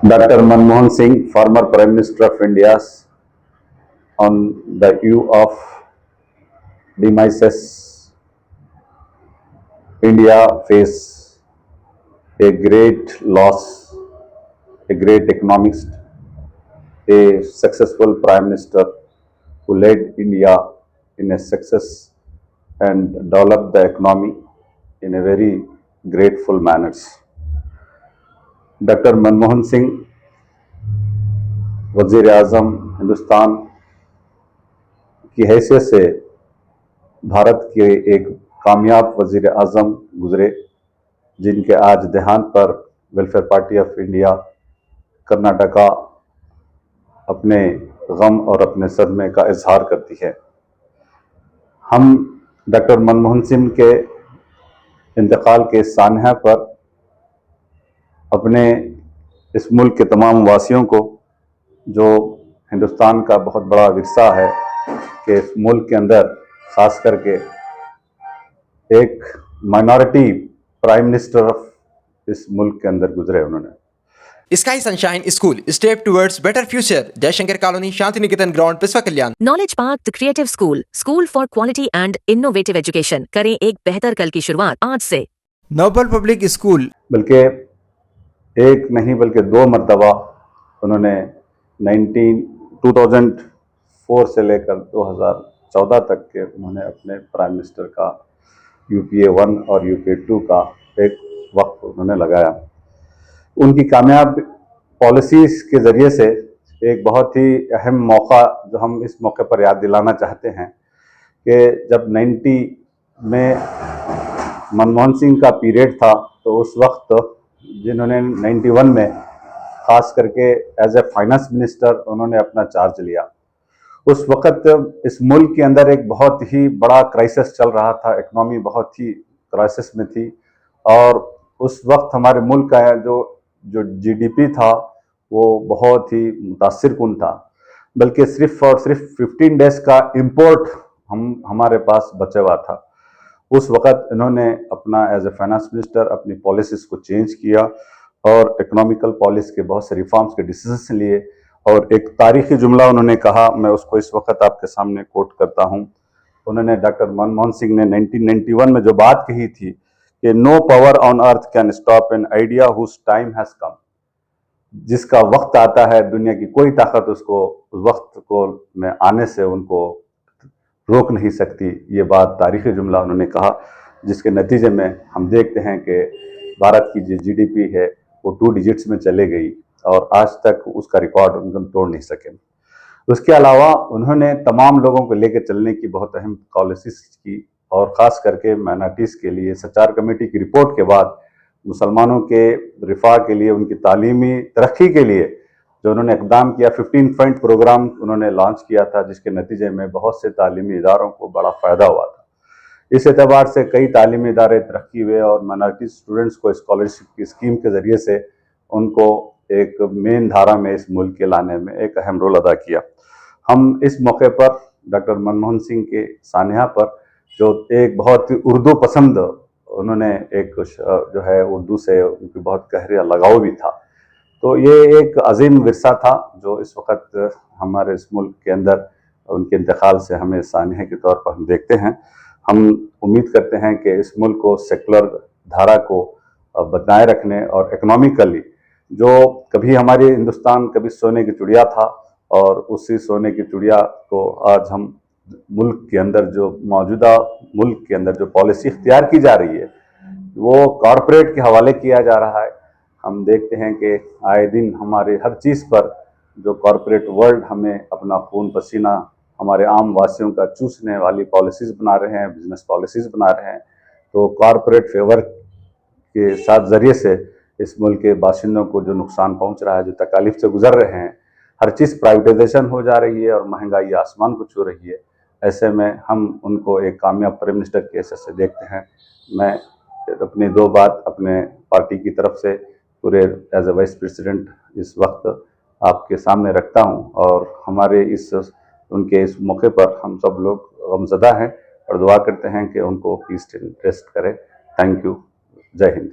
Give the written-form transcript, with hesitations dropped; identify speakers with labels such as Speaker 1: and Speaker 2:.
Speaker 1: Dr. Manmohan Singh, former Prime Minister of India, on the eve of demises, India face a great loss, a great economist, a successful Prime Minister who led India in a success and developed the economy in a very grateful manners. Dr. Manmohan Singh, वज़ीर आज़म हिंदुस्तान की हैसियत से भारत के एक कामयाब वज़ीर आज़म गुजरे, जिनके आज देहांत पर welfare party of India Karnataka अपने गम और अपने सदमे का इजहार करती है। हम डॉक्टर मनमोहन सिंह के इंतकाल के सानहा पर अपने इस मुल्क के तमाम वासियों को, जो हिंदुस्तान का बहुत बड़ा विरसा है कि इस मुल्क के अंदर ख़ास करके एक माइनॉरिटी प्राइम मिनिस्टर इस मुल्क के अंदर गुजरे उन्होंने।
Speaker 2: Sky Sunshine School, step towards better future. Jaishankar Colony, Shantiniketan Ground, Piswa Kalyan.
Speaker 3: Knowledge Park, the Creative School, School for Quality and Innovative Education. करें एक बेहतर कल की शुरुआत आज से।
Speaker 2: नोबल पब्लिक स्कूल,
Speaker 1: बल्कि एक नहीं बल्कि दो मरतबा उन्होंने 2004 से लेकर 2014 तक के उन्होंने अपने प्राइम मिनिस्टर का UPA 1 और UPA 2 का एक वक्त उन्होंने लगाया। उनकी कामयाब पॉलिसीज़ के ज़रिए से एक बहुत ही अहम मौका जो हम इस मौके पर याद दिलाना चाहते हैं कि जब 90 में मनमोहन सिंह का पीरियड था, तो उस वक्त जिन्होंने 91 में ख़ास करके एज ए फाइनेंस मिनिस्टर उन्होंने अपना चार्ज लिया। उस वक्त इस मुल्क के अंदर एक बहुत ही बड़ा क्राइसिस चल रहा था, इकनॉमी बहुत ही क्राइसिस में थी, और उस वक्त हमारे मुल्क का जो GDP था वो बहुत ही मुतासिर कुन था। बल्कि सिर्फ और सिर्फ 15 डेज़ का इंपोर्ट हमारे पास बचा हुआ था। उस वक़्त इन्होंने अपना एज ए फाइनेंस मिनिस्टर अपनी पॉलिसीज़ को चेंज किया और इकोनॉमिकल पॉलिसी के बहुत से रिफॉर्म्स के डिसीजंस लिए, और एक तारीख़ी जुमला उन्होंने कहा, मैं उसको इस वक्त आपके सामने कोट करता हूँ। उन्होंने डॉक्टर मनमोहन सिंह ने 1991 में जो बात कही थी कि no power on earth can stop an idea whose time has come. जिसका वक्त आता है, दुनिया की कोई ताकत उसको उस वक्त को में आने से उनको रोक नहीं सकती। ये बात तारीख़ी जुमला उन्होंने कहा, जिसके नतीजे में हम देखते हैं कि भारत की जो GDP है वो 2 डिजिट्स में चले गई और आज तक उसका रिकॉर्ड उनको तोड़ नहीं सके। उसके अलावा उन्होंने तमाम लोगों को लेकर चलने की बहुत अहम पॉलिसीज़ की, और ख़ास करके माइनॉरिटीज़ के लिए सचार कमेटी की रिपोर्ट के बाद मुसलमानों के रिफा के लिए, उनकी तालीमी तरक्की के लिए जो उन्होंने इक़दाम किया, 15 पॉइंट प्रोग्राम उन्होंने लॉन्च किया था, जिसके नतीजे में बहुत से तालीमी इदारों को बड़ा फ़ायदा हुआ था। इस एतबार से कई तालीमी इदारे तरक्की हुए और माइनॉरिटी स्टूडेंट्स को स्कॉलरशिप की स्कीम के ज़रिए से उनको एक मेन धारा में इस मुल्क के लाने में एक अहम रोल अदा किया। हम इस मौके पर डॉक्टर मनमोहन सिंह के सानिया पर, जो एक बहुत ही उर्दू पसंद, उन्होंने एक जो है उर्दू से उनकी बहुत गहरा लगाव भी था, तो ये एक अजीम विरसा था जो इस वक्त हमारे इस मुल्क के अंदर उनके इंतकाल से हमें सानिया के तौर पर हम देखते हैं। हम उम्मीद करते हैं कि इस मुल्क को सेकुलर धारा को बनाए रखने और इकनॉमिकली, जो कभी हमारी हिंदुस्तान कभी सोने की चिड़िया था, और उसी सोने की चिड़िया को आज हम मुल्क के अंदर जो मौजूदा मुल्क के अंदर जो पॉलिसी इख्तियार की जा रही है वो कॉरपोरेट के हवाले किया जा रहा है। हम देखते हैं कि आए दिन हमारे हर चीज़ पर जो कॉरपोरेट वर्ल्ड हमें अपना खून पसीना हमारे आम वासियों का चूसने वाली पॉलिसीज़ बना रहे हैं, बिजनेस पॉलिसीज़ बना रहे हैं। तो कॉरपोरेट फेवर के साथ ज़रिए से इस मुल्क के बाशिंदों को जो नुकसान पहुंच रहा है, जो तकालीफ से गुजर रहे हैं, हर चीज़ प्राइवेटाइजेशन हो जा रही है और महंगाई आसमान को छू रही है। ऐसे में हम उनको एक कामयाब प्राइम मिनिस्टर के हैसियत से देखते हैं। मैं अपनी 2 बात अपने पार्टी की तरफ से पूरे एज ए वाइस प्रेसिडेंट इस वक्त आपके सामने रखता हूं, और हमारे उनके इस मौके पर हम सब लोग गमज़दा हैं और दुआ करते हैं कि उनको पीस रेस्ट करे। Thank you. जय हिंद।